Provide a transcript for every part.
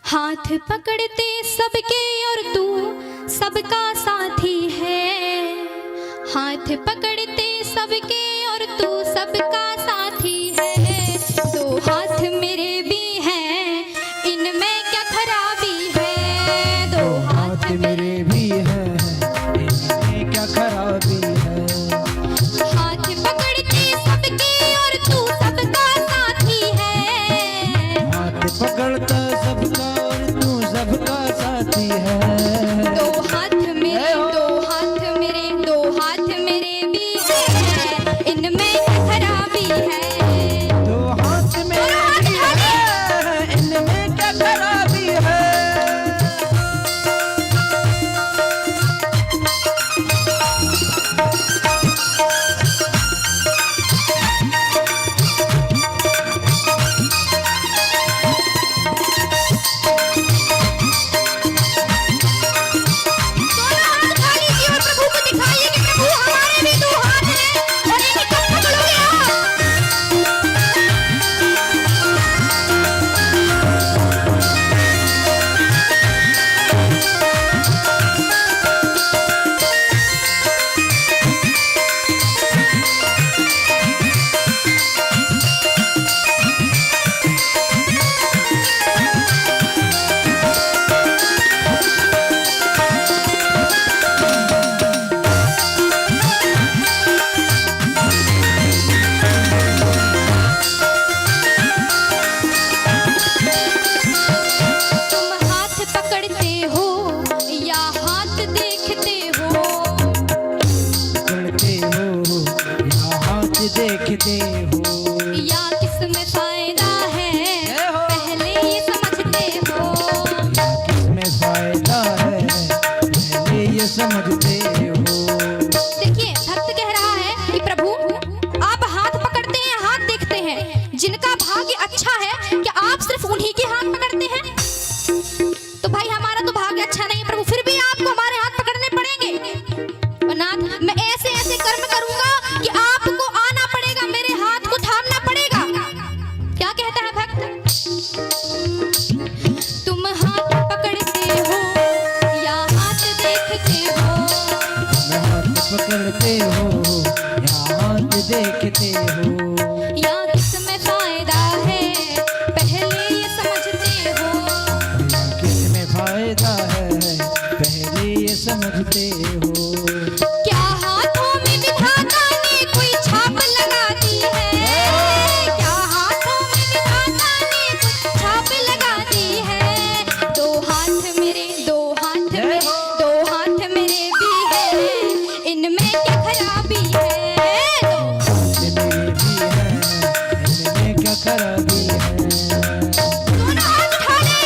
हाथ पकड़ते सबके और तू सबका साथी है। हाथ पकड़ते सबके और तू सबका साथी है। दो हाथ मेरे भी हैं, इनमें क्या खराबी है। दो हाथ मेरे भी हैं, इनमें क्या खराबी है। हाथ पकड़ते सबके और तू सबका साथी है। हाथ पकड़ता सबका और तू सबका साथी है। दो हाथ मेरे, दो हाथ मेरे, दो हाथ मेरे भी हैं, इनमें क्या खराबी है। दो हाथ मेरे भी हैं, इनमें क्या खराबी है। देखते हो या किसमें फायदा है, पहले ये समझते हो। या किसमें फायदा है, पहले ये समझते हो। देखिए भक्त कह रहा है कि प्रभु आप हाथ पकड़ते हैं, हाथ देखते हैं, जिनका भाग्य अच्छा है क्या आप सिर्फ उन्हीं के हाथ पकड़ते हैं? तो भाई हमारा तो भाग्य अच्छा नहीं है प्रभु, फिर भी आपको हमारे हाथ पकड़ने पड़ेंगे। और नाथ मैं ऐसे ऐसे कर्म करूंगा कि आपको आना पड़ेगा, मेरे हाथ को थामना पड़ेगा। क्या कहता है भक्त? तुम हाथ पकड़ते हो या हाथ देखते हो। मैं हाथ पकड़ते हो या हाथ देखते हो। या किसमें फायदा है, पहले ये समझते हो। या किसमें फायदा है, पहले ये समझते हो। क्या हाथों में विधाता ने कोई छाप लगा दी है? क्या हाथों में विधाता ने कोई छाप लगा दी है? दो हाथ मेरे, दो हाथ मेरे, दो हाथ मेरे भी हैं, इनमें क्या खराबी है। दो हाथ मेरे भी हैं, इनमें क्या खराबी है। दोनों हाथ उठा लें।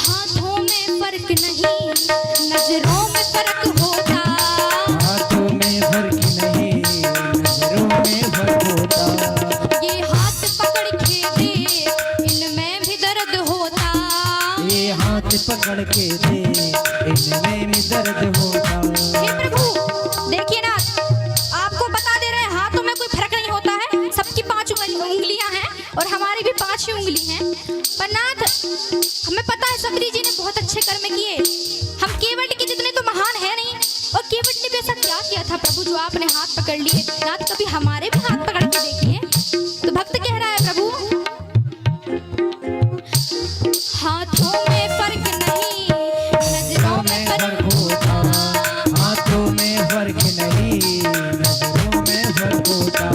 हाथों में फर्क नहीं, नजरों में फर्क होता। हाथों में फर्क नहीं, नजरों में फर्क होता। ये हाथ पकड़ के दे, इनमें भी दर्द होता। ये हाथ पकड़ के दे, इनमें भी दर्द होता। हे प्रभु देखिए ना, आपको बता दे रहे हैं हाथों में कोई फर्क नहीं होता है। सबकी 5 उंगलियां हैं और हमारी भी 5 ही उंगली हैं। पर नाथ हमें पता है सबरी जी ने बहुत अच्छे कर्म किए, हम केवट के जितने तो महान है नहीं। और केवट ने भी ऐसा क्या किया था प्रभु जो आपने हाथ पकड़ लिए? नाथ कभी हमारे भी हाथ पकड़ के देखिए। तो भक्त कह रहा है प्रभु हाथों में फर्क नहीं, नजरों में फर्क होता। हाथों में फर्क नहीं, नजरों में फर्क होता।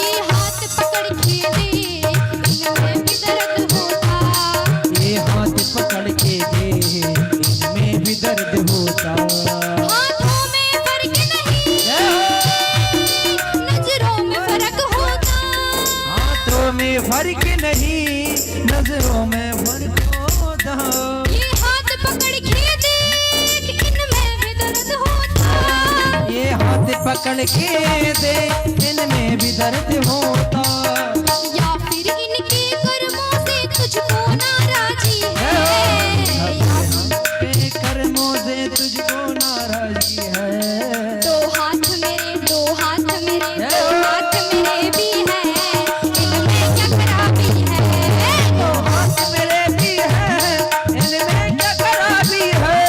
ये हाथ पकड़ के दे, इनमें भी दर्द होता। ये हाथ पकड़ के दे, इनमें नहीं नजरों में भर को दा। ये हाथ पकड़ के देख इनमें भी दर्द होता। ये हाथ पकड़ के दे इनमें भी दर्द होता। या फिर इनके कर्मों से तुझको नाराजी है। तेरे कर्मों से तुझको नाराजगी है। दो हाथ मेरे, दो हाथ मेरे, दो हाथ मेरे भी है, इनमें क्या खराबी है। दो हाथ मेरे भी है, इनमें क्या खराबी है।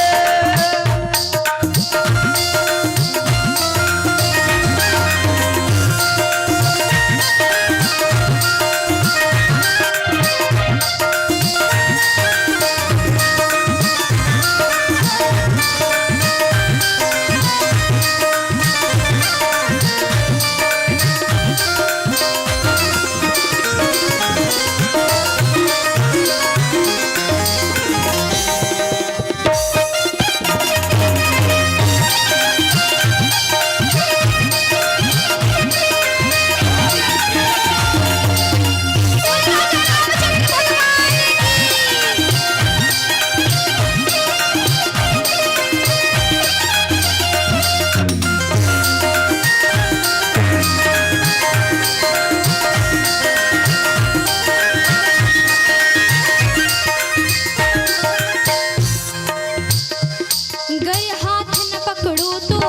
गए हाथ न पकड़ो तो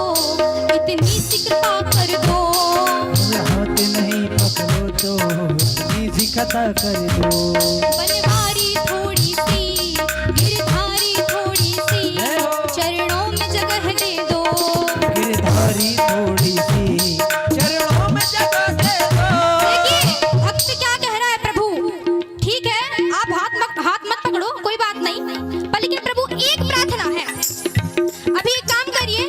इतनी सी कृपा कर दो। हाथ नहीं पकड़ो तो इतनी खता कर दो। बनवारी थोड़ी सी, गिरधारी थोड़ी सी, चरणों में जगह दे दो। गिरधारी थोड़ी सी चरणों में जगह दे दो। देखिए भक्त क्या कह रहा है प्रभु। ठीक है आप हाथ मत पकड़ो, कोई बात नहीं, पर लेकिन प्रभु एक प्रार्थना है। अभी एक काम करिए,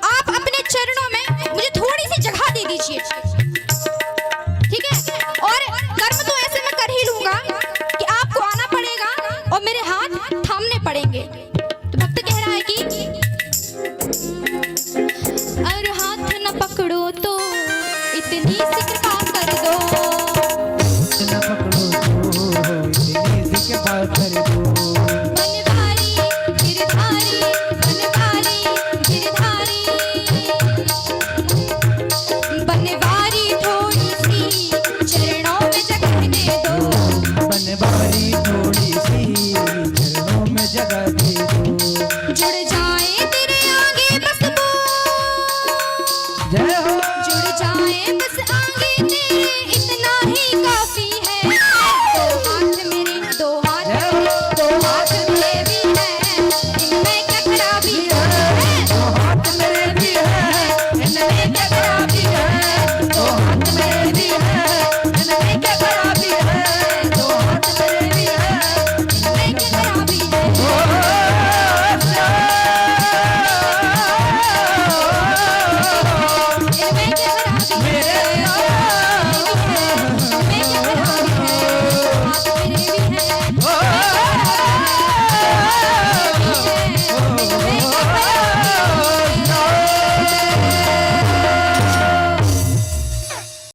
आप अपने चरणों में मुझे थोड़ी सी जगह दे दीजिए, ठीक है। और कर्म तो ऐसे मैं कर ही लूंगा कि आपको आना पड़ेगा और मेरे हाथ थामने पड़ेंगे। तो भक्त कह रहा है कि अरे हाथ न पकड़ो तो इतनी सी कृपा कर दो। न पकड़ो तो इतनी सी कृपा कर दो। बनवारी गिरधारी, बनवारी गिरधारी, बनवारी थोड़ी सी चरणों में जगह दे दो। बनवारी थोड़ी सी चरणों में जगह दे दो। जुड़ जा